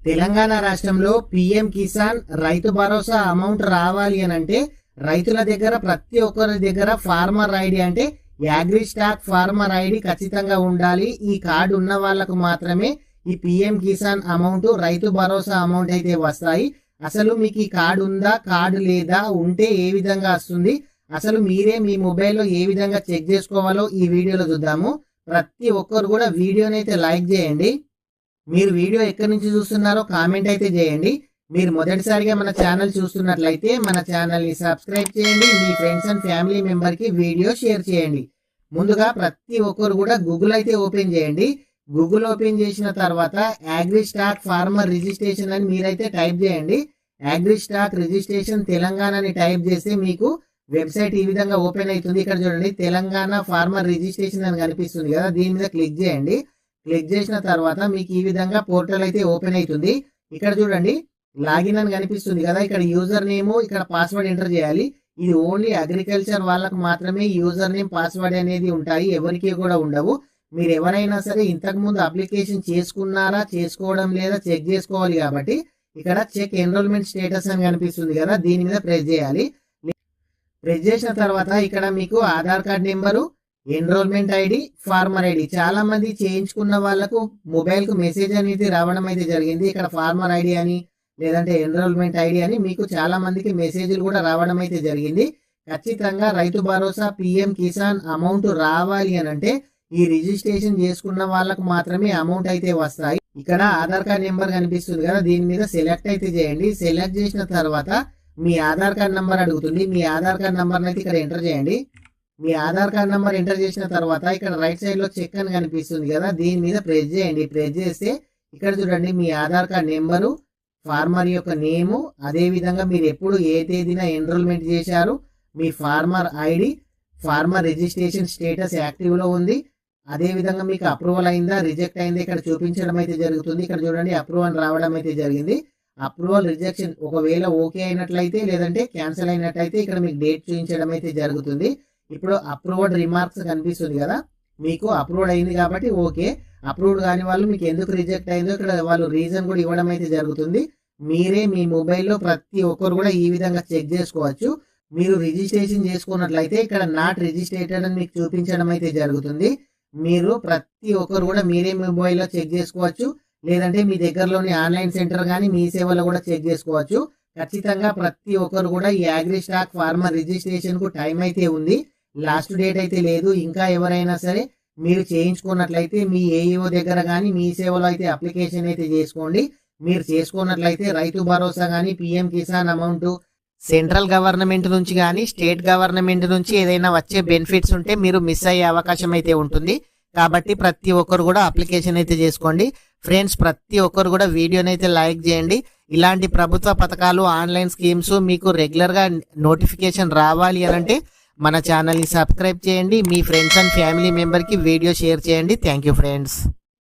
తెలంగాణ రాష్ట్రంలో PM Kisan Rythu Bharosa amount రావాలి అని అంటే రైతుల దగ్గర ప్రతి ఒక్కరి దగ్గర ఫార్మర్ ఐడి అంటే అగ్రి స్టాక్ ఫార్మర్ ఐడి ఖచ్చితంగా ఉండాలి. ఈ కార్డు ఉన్న వాళ్ళకు మాత్రమే ఈ PM Kisan amount Rythu Bharosa amount అయితే వస్తాయి. అసలు మీకు ఈ కార్డు ఉందా, కార్డు లేదా, ఉంటే ఏ విధంగా వస్తుంది, అసలు మీరే మీ మొబైల్లో ఏ విధంగా చెక్ చేసుకోవాలో ఈ వీడియోలో చూద్దాము. ప్రతి ఒక్కరు కూడా వీడియోని అయితే లైక్ చేయండి. మీరు వీడియో ఎక్కడి నుంచి చూస్తున్నారో కామెంట్ అయితే చేయండి. మీరు మొదటిసారిగా మన ఛానల్ చూస్తున్నట్లయితే మన ఛానల్ని సబ్స్క్రైబ్ చేయండి. మీ ఫ్రెండ్స్ అండ్ ఫ్యామిలీ మెంబర్కి వీడియో షేర్ చేయండి. ముందుగా ప్రతి ఒక్కరు కూడా గూగుల్ అయితే ఓపెన్ చేయండి. గూగుల్ ఓపెన్ చేసిన తర్వాత అగ్రి స్టాక్ ఫార్మర్ రిజిస్ట్రేషన్ అని మీరైతే టైప్ చేయండి. అగ్రి స్టాక్ రిజిస్ట్రేషన్ తెలంగాణ అని టైప్ చేస్తే మీకు వెబ్సైట్ ఈ విధంగా ఓపెన్ అవుతుంది. ఇక్కడ చూడండి, తెలంగాణ ఫార్మర్ రిజిస్ట్రేషన్ అని కనిపిస్తుంది కదా, దీని మీద క్లిక్ చేయండి. క్లిక్ చేసిన తర్వాత మీకు ఈ విధంగా పోర్టల్ అయితే ఓపెన్ అవుతుంది. ఇక్కడ చూడండి, లాగిన్ అని కనిపిస్తుంది కదా, ఇక్కడ యూజర్ నేమ్, ఇక్కడ పాస్వర్డ్ ఎంటర్ చేయాలి. ఇది ఓన్లీ అగ్రికల్చర్ వాళ్ళకు మాత్రమే యూజర్ నేమ్ పాస్వర్డ్ అనేది ఉంటాయి, ఎవరికి కూడా ఉండవు. మీరు ఎవరైనా సరే ఇంతకు ముందు అప్లికేషన్ చేసుకున్నారా చేసుకోవడం లేదా చెక్ చేసుకోవాలి. కాబట్టి ఇక్కడ చెక్ ఎన్రోల్మెంట్ స్టేటస్ అని కనిపిస్తుంది కదా, దీని మీద ప్రెస్ చేయాలి. ప్రెస్ చేసిన తర్వాత ఇక్కడ మీకు Aadhaar card number, enrollment ID, farmer ID, చాలా మంది చేయించుకున్న వాళ్ళకు మొబైల్ కు మెసేజ్ అనేది రావడం అయితే జరిగింది. ఇక్కడ ఫార్మర్ ఐడి అని లేదంటే ఎన్రోల్మెంట్ ఐడి అని మీకు చాలా మందికి మెసేజ్లు కూడా రావడం అయితే జరిగింది. ఖచ్చితంగా రైతు భరోసా పీఎం కిసాన్ అమౌంట్ రావాలి అని అంటే ఈ రిజిస్ట్రేషన్ చేసుకున్న వాళ్ళకు మాత్రమే అమౌంట్ అయితే వస్తాయి. ఇక్కడ ఆధార్ కార్డ్ నెంబర్ కనిపిస్తుంది కదా, దీని మీద సెలెక్ట్ అయితే చేయండి. సెలెక్ట్ చేసిన తర్వాత మీ ఆధార్ కార్డ్ నంబర్ అడుగుతుంది. మీ ఆధార్ కార్డ్ నంబర్ అయితే ఇక్కడ ఎంటర్ చేయండి. మీ ఆధార్ కార్డ్ నంబర్ ఎంటర్ చేసిన తర్వాత ఇక్కడ రైట్ సైడ్ లో చెక్ అని కనిపిస్తుంది కదా, దీని మీద ప్రెస్ చేయండి. ప్రెస్ చేస్తే ఇక్కడ చూడండి, మీ ఆధార్ కార్డ్ నెంబరు, ఫార్మర్ యొక్క నేము, అదే విధంగా మీరు ఎప్పుడు ఏ తేదీన ఎన్రోల్మెంట్ చేశారు, మీ farmer ID, farmer registration status active లో ఉంది, అదే విధంగా మీకు అప్రూవల్ అయిందా రిజెక్ట్ అయిందా ఇక్కడ చూపించడం అయితే జరుగుతుంది. ఇక్కడ చూడండి, అప్రూవల్ రావడం అయితే జరిగింది. అప్రూవల్ రిజెక్షన్ ఒకవేళ ఓకే అయినట్లయితే లేదంటే క్యాన్సిల్ అయినట్లయితే ఇక్కడ మీకు డేట్ చూపించడం అయితే జరుగుతుంది. ఇప్పుడు అప్రూవ్డ్ రిమార్క్స్ కనిపిస్తుంది కదా, మీకు అప్రూవ్డ్ అయింది కాబట్టి ఓకే. అప్రూవ్డ్ కాని వాళ్ళు మీకు ఎందుకు రిజెక్ట్ అయిందో ఇక్కడ వాళ్ళు రీజన్ కూడా ఇవ్వడం అయితే జరుగుతుంది. మీరే మీ మొబైల్లో ప్రతి ఒక్కరు కూడా ఈ విధంగా చెక్ చేసుకోవచ్చు. మీరు రిజిస్ట్రేషన్ చేసుకున్నట్లయితే ఇక్కడ నాట్ రిజిస్ట్రేటెడ్ అని మీకు చూపించడం అయితే జరుగుతుంది. మీరు ప్రతి ఒక్కరు కూడా మీరే మొబైల్లో చెక్ చేసుకోవచ్చు, లేదంటే మీ దగ్గరలోని ఆన్లైన్ సెంటర్ కానీ మీ సేవలో కూడా చెక్ చేసుకోవచ్చు. ఖచ్చితంగా ప్రతి ఒక్కరు కూడా ఈ అగ్రి స్టాక్ ఫార్మర్ రిజిస్ట్రేషన్ కు టైం అయితే ఉంది, లాస్ట్ డేట్ అయితే లేదు. ఇంకా ఎవరైనా సరే మీరు చేయించుకున్నట్లయితే మీ ఏఈఓ దగ్గర కానీ మీ సేవలో అయితే అప్లికేషన్ అయితే చేసుకోండి. మీరు చేసుకున్నట్లయితే రైతు భరోసా కానీ PM Kisan amount central government నుంచి కానీ స్టేట్ గవర్నమెంట్ నుంచి ఏదైనా వచ్చే బెనిఫిట్స్ ఉంటే మీరు మిస్ అయ్యే అవకాశం అయితే ఉంటుంది. కాబట్టి ప్రతి ఒక్కరు కూడా అప్లికేషన్ అయితే చేసుకోండి. ఫ్రెండ్స్, ప్రతి ఒక్కరు కూడా వీడియోని అయితే లైక్ చేయండి. ఇలాంటి ప్రభుత్వ పథకాలు, ఆన్లైన్ స్కీమ్స్ మీకు రెగ్యులర్గా నోటిఫికేషన్ రావాలి అని అంటే మన ఛానల్ని సబ్స్క్రైబ్ చేయండి. మీ ఫ్రెండ్స్ అండ్ ఫ్యామిలీ మెంబర్కి వీడియో షేర్ చేయండి. Thank you friends.